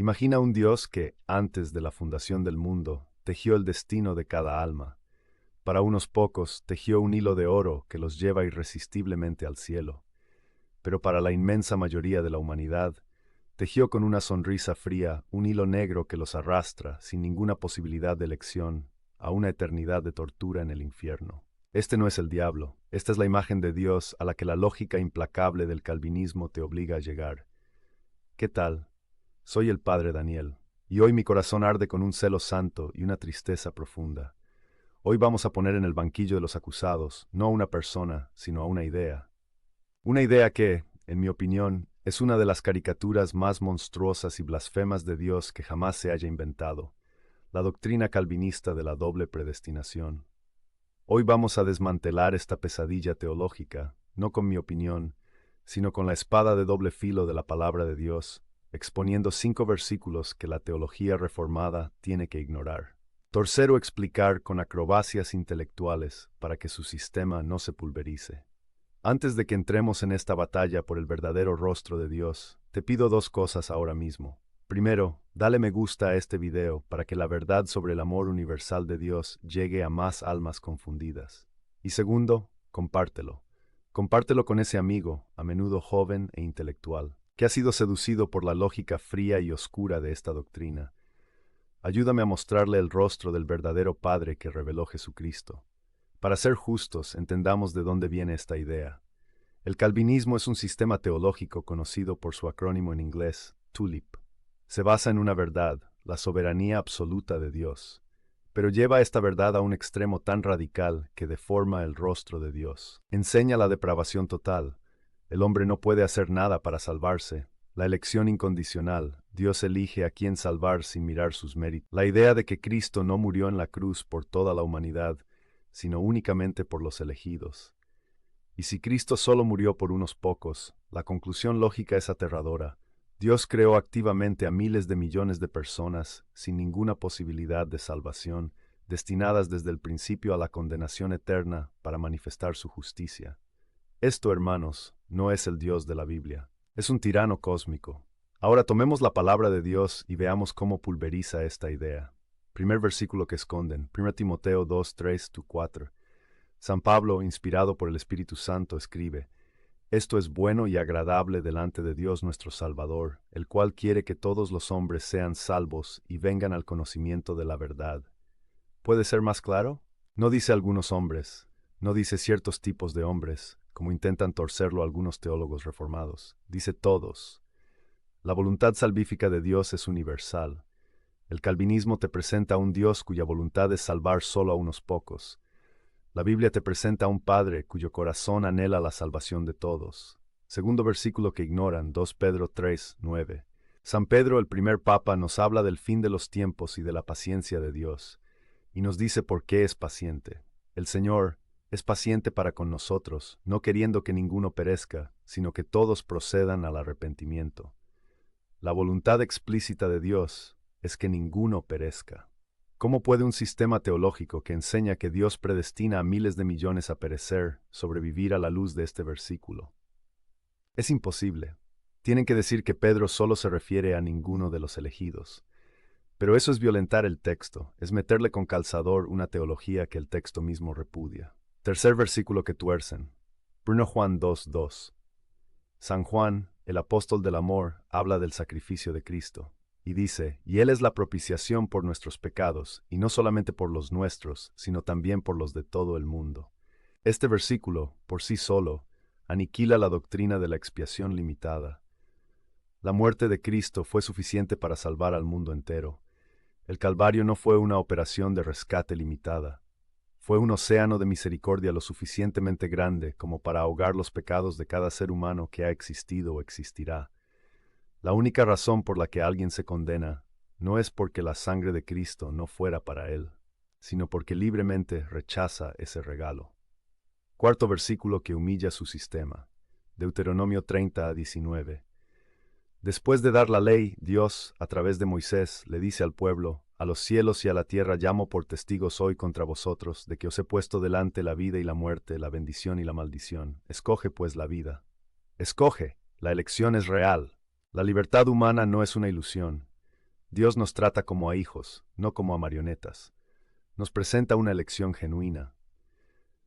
Imagina un Dios que, antes de la fundación del mundo, tejió el destino de cada alma. Para unos pocos, tejió un hilo de oro que los lleva irresistiblemente al cielo. Pero para la inmensa mayoría de la humanidad, tejió con una sonrisa fría un hilo negro que los arrastra, sin ninguna posibilidad de elección, a una eternidad de tortura en el infierno. Este no es el diablo, esta es la imagen de Dios a la que la lógica implacable del calvinismo te obliga a llegar. ¿Qué tal? Soy el padre Daniel, y hoy mi corazón arde con un celo santo y una tristeza profunda. Hoy vamos a poner en el banquillo de los acusados, no a una persona, sino a una idea. Una idea que, en mi opinión, es una de las caricaturas más monstruosas y blasfemas de Dios que jamás se haya inventado, la doctrina calvinista de la doble predestinación. Hoy vamos a desmantelar esta pesadilla teológica, no con mi opinión, sino con la espada de doble filo de la palabra de Dios, exponiendo 5 versículos que la teología reformada tiene que ignorar. Torcer o explicar con acrobacias intelectuales para que su sistema no se pulverice. Antes de que entremos en esta batalla por el verdadero rostro de Dios, te pido 2 cosas ahora mismo. Primero, dale me gusta a este video para que la verdad sobre el amor universal de Dios llegue a más almas confundidas. Y segundo, compártelo. Compártelo con ese amigo, a menudo joven e intelectual, que ha sido seducido por la lógica fría y oscura de esta doctrina. Ayúdame a mostrarle el rostro del verdadero Padre que reveló Jesucristo. Para ser justos, entendamos de dónde viene esta idea. El calvinismo es un sistema teológico conocido por su acrónimo en inglés, TULIP. Se basa en una verdad, la soberanía absoluta de Dios, pero lleva esta verdad a un extremo tan radical que deforma el rostro de Dios. Enseña la depravación total. El hombre no puede hacer nada para salvarse. La elección incondicional. Dios elige a quién salvar sin mirar sus méritos. La idea de que Cristo no murió en la cruz por toda la humanidad, sino únicamente por los elegidos. Y si Cristo solo murió por unos pocos, la conclusión lógica es aterradora. Dios creó activamente a miles de millones de personas sin ninguna posibilidad de salvación, destinadas desde el principio a la condenación eterna para manifestar su justicia. Esto, hermanos, no es el Dios de la Biblia. Es un tirano cósmico. Ahora tomemos la palabra de Dios y veamos cómo pulveriza esta idea. Primer versículo que esconden, 1 Timoteo 2, 3-4. San Pablo, inspirado por el Espíritu Santo, escribe: Esto es bueno y agradable delante de Dios nuestro Salvador, el cual quiere que todos los hombres sean salvos y vengan al conocimiento de la verdad. ¿Puede ser más claro? No dice algunos hombres, no dice ciertos tipos de hombres, como intentan torcerlo algunos teólogos reformados. Dice todos. La voluntad salvífica de Dios es universal. El calvinismo te presenta a un Dios cuya voluntad es salvar solo a unos pocos. La Biblia te presenta a un Padre cuyo corazón anhela la salvación de todos. Segundo versículo que ignoran, 2 Pedro 3, 9. San Pedro, el primer papa, nos habla del fin de los tiempos y de la paciencia de Dios, y nos dice por qué es paciente. El Señor es paciente para con nosotros, no queriendo que ninguno perezca, sino que todos procedan al arrepentimiento. La voluntad explícita de Dios es que ninguno perezca. ¿Cómo puede un sistema teológico que enseña que Dios predestina a miles de millones a perecer sobrevivir a la luz de este versículo? Es imposible. Tienen que decir que Pedro solo se refiere a ninguno de los elegidos. Pero eso es violentar el texto, es meterle con calzador una teología que el texto mismo repudia. Tercer versículo que tuercen. 1 Juan 2:2. San Juan, el apóstol del amor, habla del sacrificio de Cristo. Y dice, y Él es la propiciación por nuestros pecados, y no solamente por los nuestros, sino también por los de todo el mundo. Este versículo, por sí solo, aniquila la doctrina de la expiación limitada. La muerte de Cristo fue suficiente para salvar al mundo entero. El Calvario no fue una operación de rescate limitada. Fue un océano de misericordia lo suficientemente grande como para ahogar los pecados de cada ser humano que ha existido o existirá. La única razón por la que alguien se condena no es porque la sangre de Cristo no fuera para él, sino porque libremente rechaza ese regalo. Cuarto versículo que humilla su sistema. Deuteronomio 30-19. Después de dar la ley, Dios, a través de Moisés, le dice al pueblo: a los cielos y a la tierra llamo por testigos hoy contra vosotros, de que os he puesto delante la vida y la muerte, la bendición y la maldición. Escoge pues la vida. Escoge. La elección es real. La libertad humana no es una ilusión. Dios nos trata como a hijos, no como a marionetas. Nos presenta una elección genuina.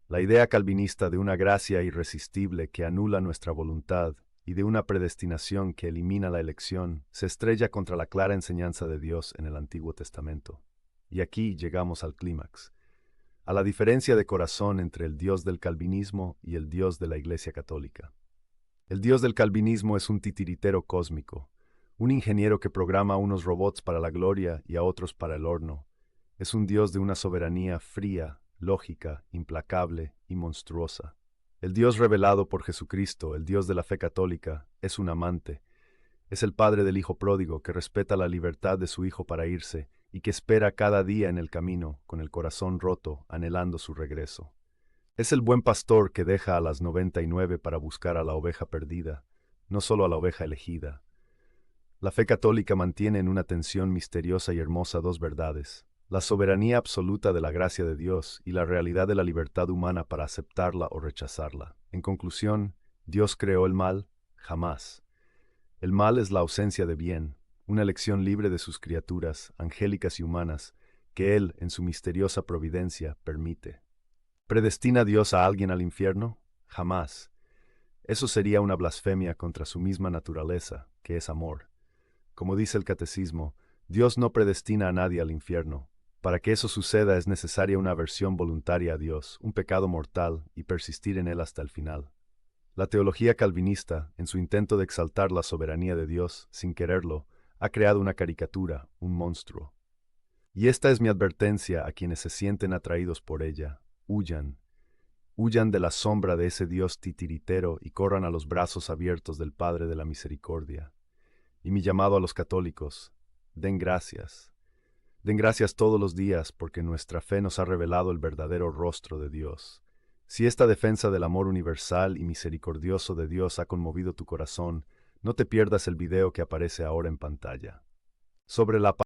La idea calvinista de una gracia irresistible que anula nuestra voluntad y de una predestinación que elimina la elección se estrella contra la clara enseñanza de Dios en el Antiguo Testamento. Y aquí llegamos al clímax, a la diferencia de corazón entre el Dios del calvinismo y el Dios de la Iglesia Católica. El Dios del calvinismo es un titiritero cósmico, un ingeniero que programa a unos robots para la gloria y a otros para el horno. Es un Dios de una soberanía fría, lógica, implacable y monstruosa. El Dios revelado por Jesucristo, el Dios de la fe católica, es un amante. Es el padre del hijo pródigo que respeta la libertad de su hijo para irse y que espera cada día en el camino, con el corazón roto, anhelando su regreso. Es el buen pastor que deja a las 99 para buscar a la oveja perdida, no solo a la oveja elegida. La fe católica mantiene en una tensión misteriosa y hermosa dos verdades: la soberanía absoluta de la gracia de Dios y la realidad de la libertad humana para aceptarla o rechazarla. En conclusión, ¿Dios creó el mal? Jamás. El mal es la ausencia de bien, una elección libre de sus criaturas, angélicas y humanas, que Él, en su misteriosa providencia, permite. ¿Predestina Dios a alguien al infierno? Jamás. Eso sería una blasfemia contra su misma naturaleza, que es amor. Como dice el Catecismo, Dios no predestina a nadie al infierno. Para que eso suceda es necesaria una aversión voluntaria a Dios, un pecado mortal, y persistir en él hasta el final. La teología calvinista, en su intento de exaltar la soberanía de Dios, sin quererlo, ha creado una caricatura, un monstruo. Y esta es mi advertencia a quienes se sienten atraídos por ella: huyan. Huyan de la sombra de ese Dios titiritero y corran a los brazos abiertos del Padre de la Misericordia. Y mi llamado a los católicos: den gracias. Den gracias todos los días porque nuestra fe nos ha revelado el verdadero rostro de Dios. Si esta defensa del amor universal y misericordioso de Dios ha conmovido tu corazón, no te pierdas el video que aparece ahora en pantalla. Sobre la